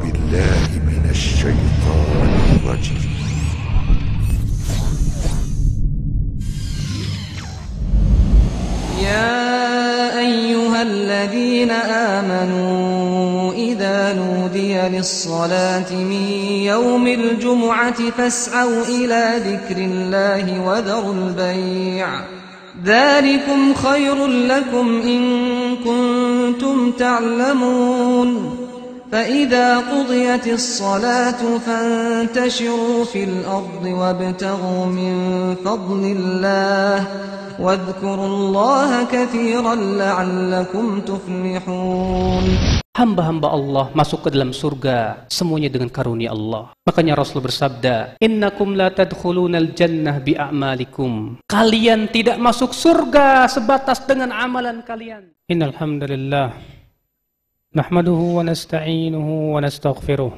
بالله من الشيطان الرجيم. يا أيها الذين آمنوا إذا نودي للصلاة من يوم الجمعة فاسعوا إلى ذكر الله وذروا البيع ذلكم خير لكم إن كنتم تعلمون فإذا قضيت الصلاة فانتشروا في الأرض وابتغوا من فضل الله واذكروا الله كثيرا لعلكم تفلحون. Hamba-hamba Allah masuk ke dalam surga semuanya dengan karunia Allah. Makanya Rasul bersabda, "Innakum la tadkhulunal jannah bi'amalikum." Kalian tidak masuk surga sebatas dengan amalan kalian. Innal hamdalillah nahmaduhu wa nasta'inuhu wa nastaghfiruh.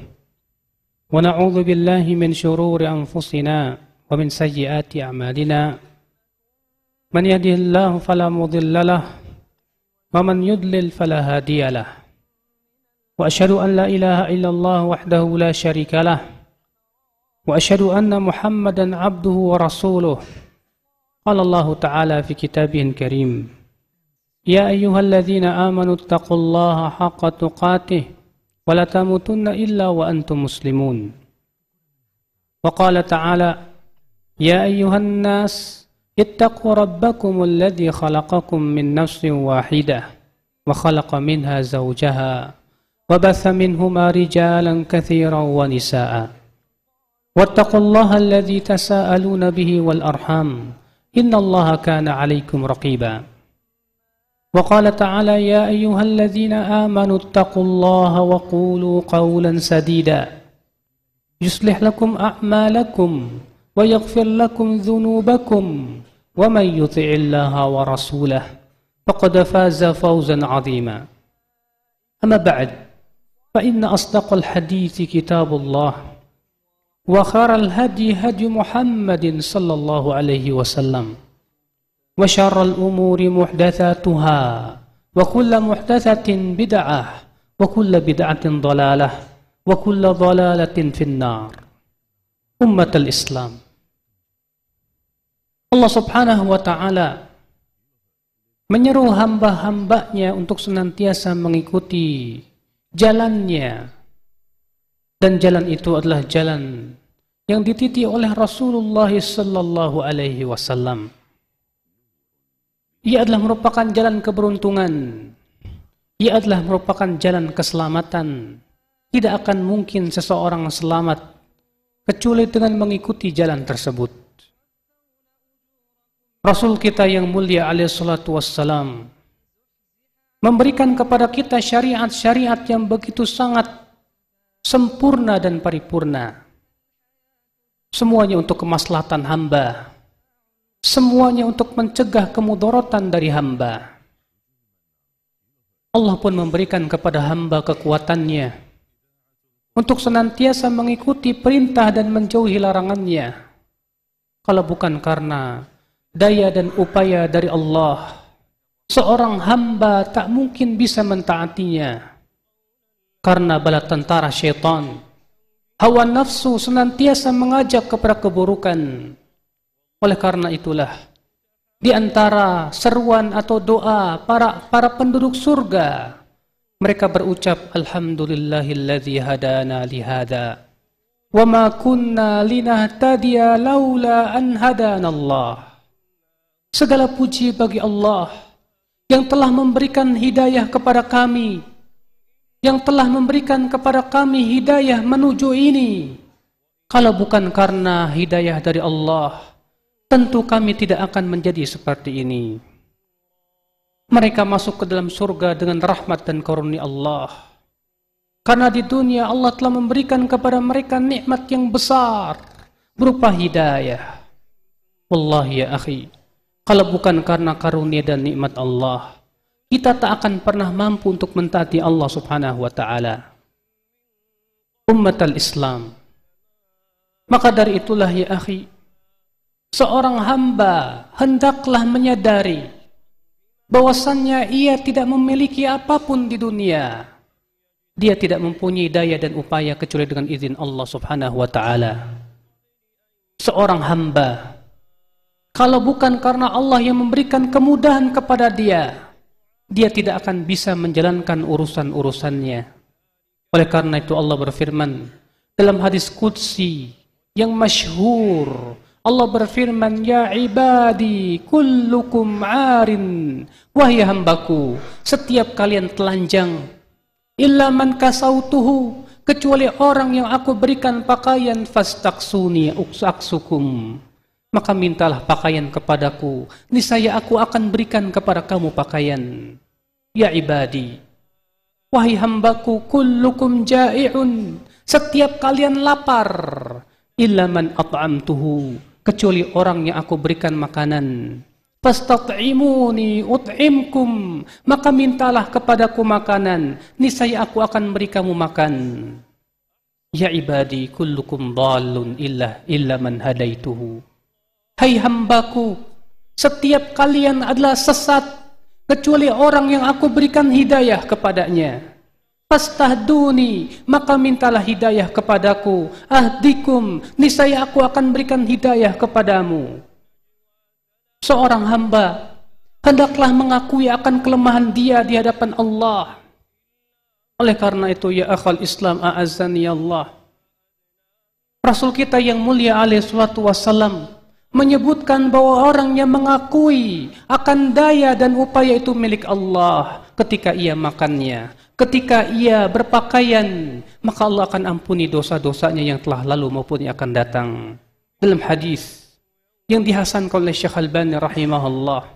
Wa na'udzu billahi min shururi anfusina wa min sayyiati a'malina. Man yahdihillahu fala mudilla lahu wa man yudlil fala hadiya lahu. Wa asyhadu an la ilaha illallah wahdahu la syarika lah. Wa asyhadu anna Muhammadan abduhu wa rasuluh. Qala Allah Ta'ala fi kitabihil karim. Ya ayyuhalladzina amanu taqullaha haqqa tuqatih wa la tamutunna illa wa antum muslimun. Wa qala Ta'ala Ya ayyuhan nas ittaqu rabbakumul ladzi khalaqakum min nafsin wahidah wa khalaqa minha zawjaha وبث منهما رجالا كثيرا ونساء واتقوا الله الذي تساءلون به والأرحام إن الله كان عليكم رقيبا وقال تعالى يا أيها الذين آمنوا اتقوا الله وقولوا قولا سديدا يصلح لكم أعمالكم ويغفر لكم ذنوبكم ومن يطع الله ورسوله فقد فاز فوزا عظيما أما بعد فإن أصدق الحديث كتاب الله وخير الهدي هدي محمد صلى الله عليه وسلم وشر الأمور محدثاتها وكل محدثة بدعة وكل بدعة ضلالة وكل ضلالة في النار. أمة الإسلام, Allah subhanahu wa ta'ala menyeru hamba-hambanya untuk senantiasa mengikuti jalannya, dan jalan itu adalah jalan yang dititi oleh Rasulullah sallallahu alaihi wasallam. Ia adalah merupakan jalan keberuntungan, ia adalah merupakan jalan keselamatan. Tidak akan mungkin seseorang selamat kecuali dengan mengikuti jalan tersebut. Rasul kita yang mulia alaihi salatu wassalam memberikan kepada kita syariat-syariat yang begitu sangat sempurna dan paripurna. Semuanya untuk kemaslahatan hamba. Semuanya untuk mencegah kemudaratan dari hamba. Allah pun memberikan kepada hamba kekuatannya untuk senantiasa mengikuti perintah dan menjauhi larangannya. Kalau bukan karena daya dan upaya dari Allah, seorang hamba tak mungkin bisa mentaatinya. Karena bala tentara syaitan, hawa nafsu senantiasa mengajak kepada keburukan. Oleh karena itulah, di antara seruan atau doa para penduduk surga, mereka berucap, Alhamdulillahilladzi hadana lihada, wa ma kunna linahtadiya laula an hadanallah. Segala puji bagi Allah yang telah memberikan hidayah kepada kami, yang telah memberikan kepada kami hidayah menuju ini. Kalau bukan karena hidayah dari Allah, tentu kami tidak akan menjadi seperti ini. Mereka masuk ke dalam surga dengan rahmat dan karunia Allah. Karena di dunia Allah telah memberikan kepada mereka nikmat yang besar berupa hidayah. Wallahi ya akhi, kalau bukan karena karunia dan nikmat Allah, kita tak akan pernah mampu untuk mentaati Allah subhanahu wa ta'ala. Ummatal Islam, maka dari itulah ya akhi, seorang hamba hendaklah menyadari bahwasannya ia tidak memiliki apapun di dunia Dia tidak mempunyai daya dan upaya kecuali dengan izin Allah Subhanahu wa taala. Seorang hamba, kalau bukan karena Allah yang memberikan kemudahan kepada dia, dia tidak akan bisa menjalankan urusan-urusannya. Oleh karena itu Allah berfirman dalam hadis qudsi yang masyhur, Allah berfirman, ya ibadi kullukum arin, wahai hambaku, setiap kalian telanjang, illa man kasautuhu, kecuali orang yang aku berikan pakaian, fastaksuni aksukum, maka mintalah pakaian kepadaku, niscaya aku akan berikan kepada kamu pakaian. Ya ibadi, wahai hambaku, kullukum ja'i'un, setiap kalian lapar, illa man at'amtuhu, kecuali orang yang aku berikan makanan, fastat'imuni ut'imkum, maka mintalah kepadaku makanan, niscaya aku akan beri kamu makan. Ya ibadi kullukum dhalun illa man hadaituhu, hai hambaku, setiap kalian adalah sesat kecuali orang yang aku berikan hidayah kepadanya. Fastahduni, maka mintalah hidayah kepadaku. Ahdikum, niscaya aku akan berikan hidayah kepadamu. Seorang hamba hendaklah mengakui akan kelemahan dia di hadapan Allah. Oleh karena itu, ya akhal Islam, a'azzani Allah, Rasul kita yang mulia alaihi salatu wassalam menyebutkan bahwa orang yang mengakui akan daya dan upaya itu milik Allah, ketika ia makannya, ketika ia berpakaian, maka Allah akan ampuni dosa-dosanya yang telah lalu maupun yang akan datang. Dalam hadis yang dihasankan oleh Syekh Albani rahimahullah,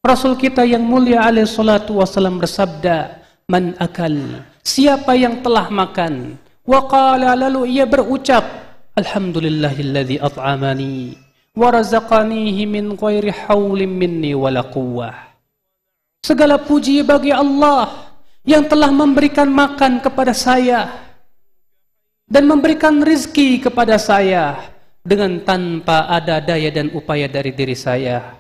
Rasul kita yang mulia alaihi salatu wassalam bersabda, man akal, siapa yang telah makan, wa qala, lalu ia berucap, alhamdulillahilladzi at'amani wa razaqanihi min ghairi haulin minni wala quwwah. Segala puji bagi Allah yang telah memberikan makan kepada saya dan memberikan rizki kepada saya dengan tanpa ada daya dan upaya dari diri saya.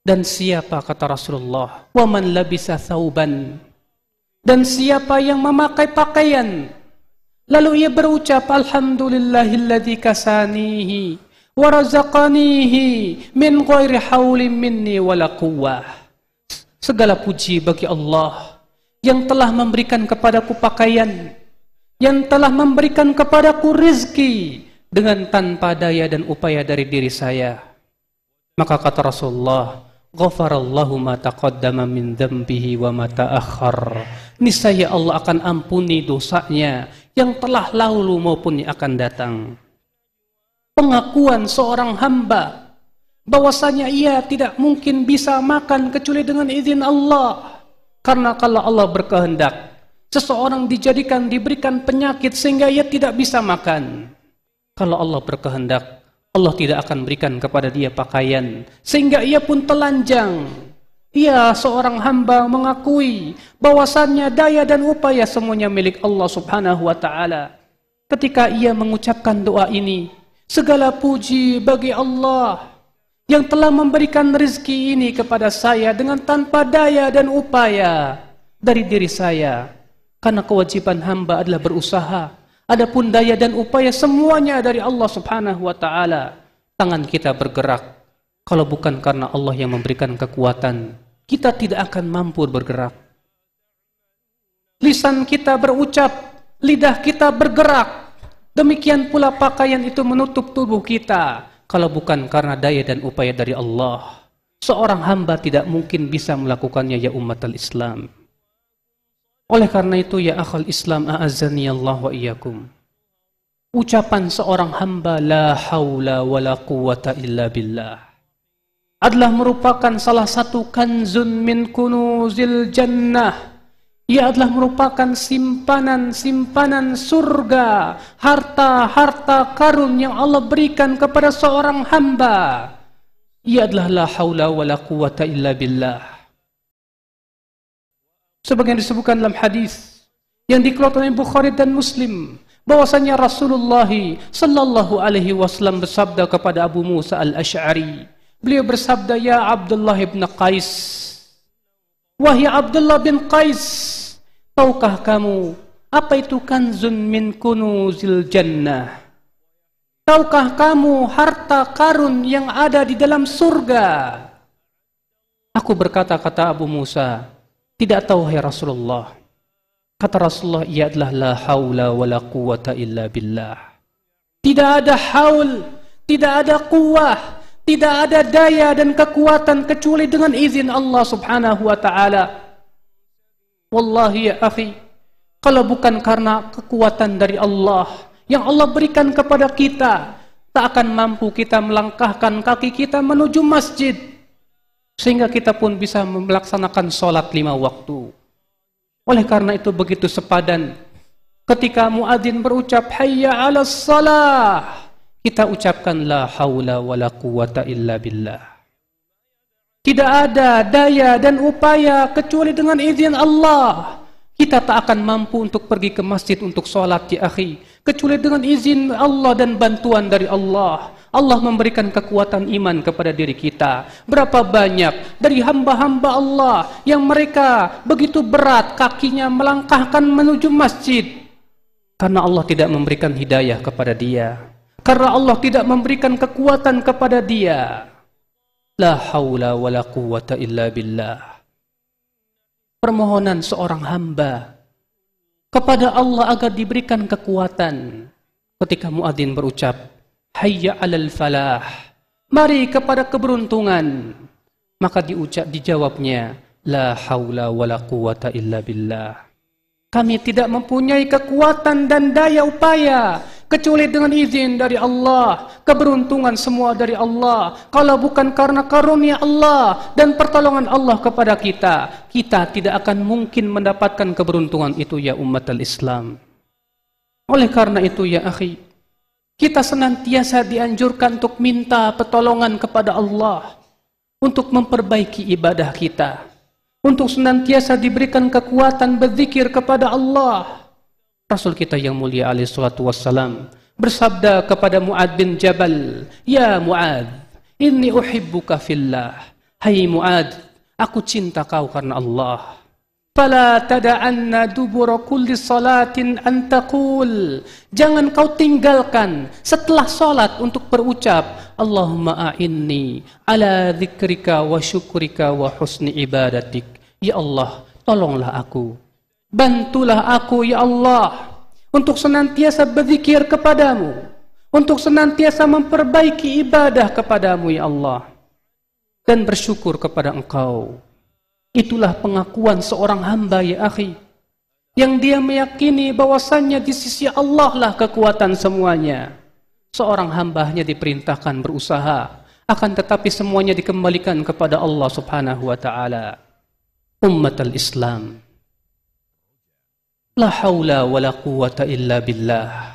Dan siapa, kata Rasulullah, wa man labisa thawban, dan siapa yang memakai pakaian, lalu ia berucap, alhamdulillahilladzi kasanihi wa razaqanihi min ghairi haulin minni wala quwwah. Segala puji bagi Allah yang telah memberikan kepadaku pakaian, yang telah memberikan kepadaku rizki dengan tanpa daya dan upaya dari diri saya. Maka kata Rasulullah, ghafarallahu ma taqaddama min dhanbihi wa ma ta'akhkhar, niscaya Allah akan ampuni dosanya yang telah lalu maupun yang akan datang. Pengakuan seorang hamba bahwasanya ia tidak mungkin bisa makan kecuali dengan izin Allah. Karena kalau Allah berkehendak, seseorang diberikan penyakit sehingga ia tidak bisa makan. Kalau Allah berkehendak, Allah tidak akan berikan kepada dia pakaian sehingga ia pun telanjang. Ia seorang hamba mengakui bahwasannya daya dan upaya semuanya milik Allah Subhanahu wa taala. Ketika ia mengucapkan doa ini, segala puji bagi Allah yang telah memberikan rezeki ini kepada saya dengan tanpa daya dan upaya dari diri saya. Karena kewajiban hamba adalah berusaha. Adapun daya dan upaya semuanya dari Allah Subhanahu wa taala. Tangan kita bergerak, kalau bukan karena Allah yang memberikan kekuatan, kita tidak akan mampu bergerak. Lisan kita berucap, lidah kita bergerak. Demikian pula pakaian itu menutup tubuh kita. Kalau bukan karena daya dan upaya dari Allah, seorang hamba tidak mungkin bisa melakukannya, ya ummatal Islam. Oleh karena itu, ya akhal Islam, a'azzani Allah wa iyyakum, ucapan seorang hamba la haula wa la quwwata illa billah adalah merupakan salah satu kanzun min kunuzil jannah. Ia adalah merupakan simpanan-simpanan surga, harta-harta karun yang Allah berikan kepada seorang hamba. Ia adalah la haula wa la quwwata illa billah. Sebagian disebutkan dalam hadis yang dikeluarkan oleh Bukhari dan Muslim, bahwasanya Rasulullah sallallahu alaihi wasallam bersabda kepada Abu Musa al-Asy'ari. Beliau bersabda, ya Abdullah bin Qais, wahai Abdullah bin Qais, Tahukah kamu apa itu kanzun min kunuzil jannah? Tahukah kamu harta karun yang ada di dalam surga? Aku berkata, kata Abu Musa, tidak tahu hai Rasulullah. Kata Rasulullah, ia adalah la haula wa la quwata illa billah. Tidak ada haul, tidak ada quwah, tidak ada daya dan kekuatan kecuali dengan izin Allah subhanahu wa ta'ala. Wallahi ya akhi, kalau bukan karena kekuatan dari Allah yang Allah berikan kepada kita, tak akan mampu kita melangkahkan kaki kita menuju masjid, sehingga kita pun bisa melaksanakan sholat 5 waktu. Oleh karena itu begitu sepadan ketika muadzin berucap hayya 'alas shalah, kita ucapkan la haula wala quwata illa billah. Tidak ada daya dan upaya kecuali dengan izin Allah. Kita tak akan mampu untuk pergi ke masjid untuk sholat ya akhi, kecuali dengan izin Allah dan bantuan dari Allah. Allah memberikan kekuatan iman kepada diri kita. Berapa banyak dari hamba-hamba Allah yang mereka begitu berat kakinya melangkahkan menuju masjid, karena Allah tidak memberikan hidayah kepada dia, karena Allah tidak memberikan kekuatan kepada dia. La haula wala quwata illa billah. Permohonan seorang hamba kepada Allah agar diberikan kekuatan ketika muadzin berucap hayya 'alal falah, mari kepada keberuntungan, maka dijawabnya la haula wala quwata illa billah. Kami tidak mempunyai kekuatan dan daya upaya kecuali dengan izin dari Allah. Keberuntungan semua dari Allah. Kalau bukan karena karunia Allah dan pertolongan Allah kepada kita, kita tidak akan mungkin mendapatkan keberuntungan itu ya umatul Islam. Oleh karena itu ya akhi, kita senantiasa dianjurkan untuk minta pertolongan kepada Allah untuk memperbaiki ibadah kita, untuk senantiasa diberikan kekuatan berzikir kepada Allah. Rasul kita yang mulia alaihi salatu wassalam bersabda kepada Mu'adz bin Jabal, "Ya Mu'adz, inni uhibbuka fillah." Hai Mu'adz, aku cinta kau karena Allah. Fala tada'anna dubura kulli salatin an taqul. Jangan kau tinggalkan setelah salat untuk berucap, Allahumma a'inni ala dzikrika wa syukrika wa husni ibadatik. Ya Allah, tolonglah aku, bantulah aku ya Allah untuk senantiasa berzikir kepadamu, untuk senantiasa memperbaiki ibadah kepadamu ya Allah, dan bersyukur kepada Engkau. Itulah pengakuan seorang hamba ya akhi, yang dia meyakini bahwasannya di sisi Allah lah kekuatan semuanya. Seorang hamba hanya diperintahkan berusaha, akan tetapi semuanya dikembalikan kepada Allah subhanahu wa ta'ala. Ummatul Islam, la haula wa la quwata illa billah.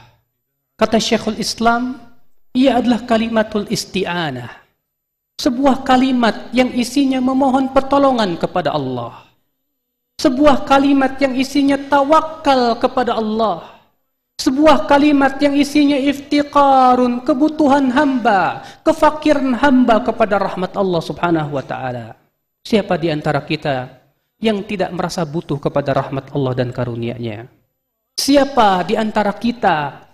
Kata Syekhul Islam, ia adalah kalimatul isti'anah, sebuah kalimat yang isinya memohon pertolongan kepada Allah, sebuah kalimat yang isinya tawakal kepada Allah, sebuah kalimat yang isinya iftiqarun, kebutuhan hamba, kefakiran hamba kepada rahmat Allah subhanahu wa ta'ala. Siapa di antara kita yang tidak merasa butuh kepada rahmat Allah dan karunia-Nya? Siapa di antara kita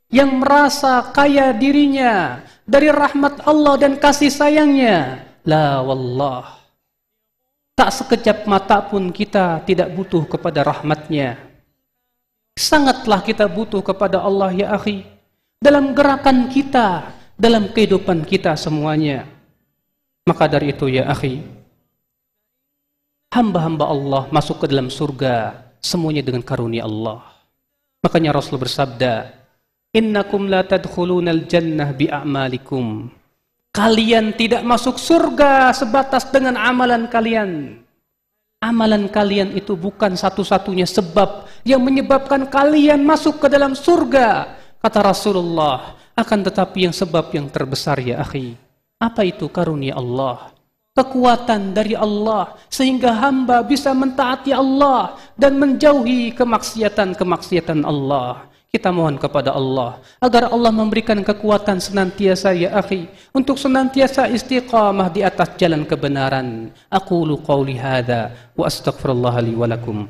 yang merasa kaya dirinya dari rahmat Allah dan kasih sayangnya? La wallah, tak sekejap mata pun kita tidak butuh kepada rahmat-Nya. Sangatlah kita butuh kepada Allah ya akhi, dalam gerakan kita, dalam kehidupan kita semuanya. Maka dari itu ya akhi, hamba-hamba Allah masuk ke dalam surga semuanya dengan karunia Allah. Makanya Rasul bersabda, innakum la tadkhulunal jannah bi'amalikum. Kalian tidak masuk surga sebatas dengan amalan kalian. Amalan kalian itu bukan satu-satunya sebab yang menyebabkan kalian masuk ke dalam surga, kata Rasulullah. Akan tetapi yang sebab yang terbesar ya akhi, apa itu? Karunia Allah, kekuatan dari Allah, sehingga hamba bisa mentaati Allah dan menjauhi kemaksiatan-kemaksiatan Allah. Kita mohon kepada Allah agar Allah memberikan kekuatan senantiasa ya akhi untuk senantiasa istiqamah di atas jalan kebenaran. Aqulu qawli hadza wa astaghfirullah li wa lakum.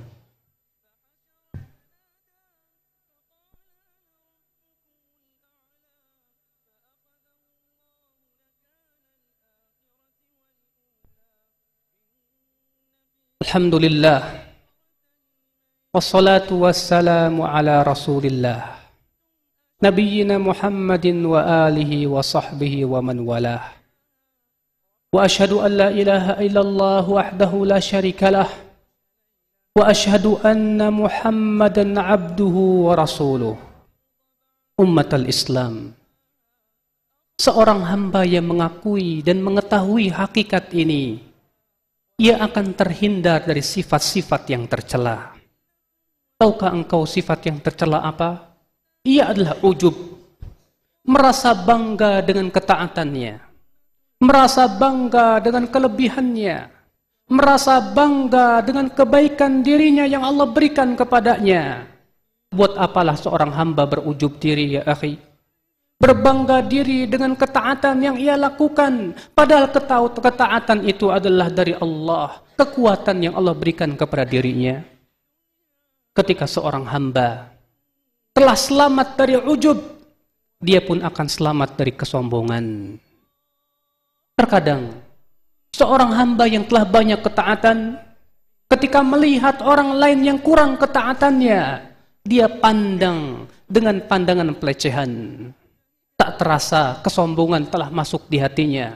Alhamdulillah. Wassalatu wassalamu ala Rasulillah. Nabiyyina Muhammadin wa alihi wa sahbihi wa man walah. Wa ashhadu an la ilaha illallah wahdahu la syarika lah. Wa ashhadu anna Muhammadan abduhu wa rasuluh. Ummatal Islam. Seorang hamba yang mengakui dan mengetahui hakikat ini, ia akan terhindar dari sifat-sifat yang tercela. Tahukah engkau sifat yang tercela apa? Ia adalah ujub, merasa bangga dengan ketaatannya, merasa bangga dengan kelebihannya, merasa bangga dengan kebaikan dirinya yang Allah berikan kepadanya. Buat apalah seorang hamba berujub diri, ya akhi? Berbangga diri dengan ketaatan yang ia lakukan, padahal ketaatan itu adalah dari Allah, kekuatan yang Allah berikan kepada dirinya. Ketika seorang hamba telah selamat dari ujub, dia pun akan selamat dari kesombongan. Terkadang seorang hamba yang telah banyak ketaatan, ketika melihat orang lain yang kurang ketaatannya, dia pandang dengan pandangan pelecehan. Tak terasa kesombongan telah masuk di hatinya.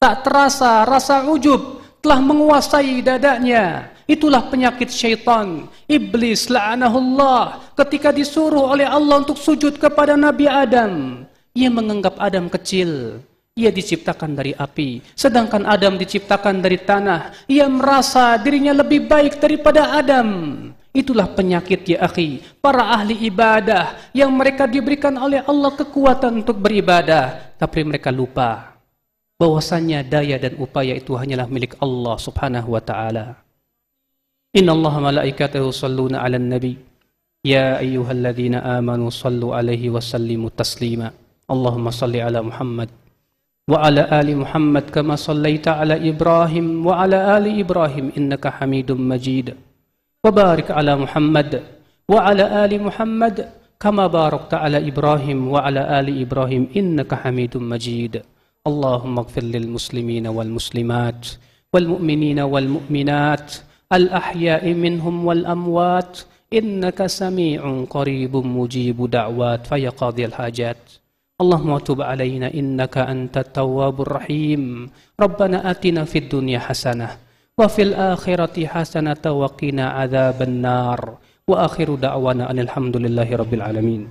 Tak terasa rasa ujub telah menguasai dadanya. Itulah penyakit syaitan. Iblis la'anahullah ketika disuruh oleh Allah untuk sujud kepada Nabi Adam, ia menganggap Adam kecil. Ia diciptakan dari api, sedangkan Adam diciptakan dari tanah. Ia merasa dirinya lebih baik daripada Adam. Itulah penyakit, ya akhi, para ahli ibadah yang mereka diberikan oleh Allah kekuatan untuk beribadah, tapi mereka lupa bahwasannya daya dan upaya itu hanyalah milik Allah Subhanahu wa taala. Innallaha malaikatahu yusholluna 'alan nabi ya ayyuhalladzina amanu shallu 'alaihi wa sallimu taslima. Allahumma shalli 'ala Muhammad wa 'ala ali Muhammad kama shallaita 'ala Ibrahim wa 'ala ali Ibrahim innaka Hamidum Majid. Wa barik 'ala Muhammad wa 'ala ali Muhammad kama barakta 'ala Ibrahim wa 'ala ali Ibrahim innaka Hamidum Majid. Allahumma ighfir lil muslimina wal muslimat wal mu'minina wal mu'minat al-ahya'i minhum wal amwat innaka sami'un qaribun mujibu da'wat fa ya qadhiyal hajat. Allahumma tub 'alaina innaka antat tawwabur rahim. Rabbana atina fid dunya hasanah wa fil akhirati hasanah wa qina adzaban nar. Wa akhiru da'wana alhamdulillahi rabbil alamin.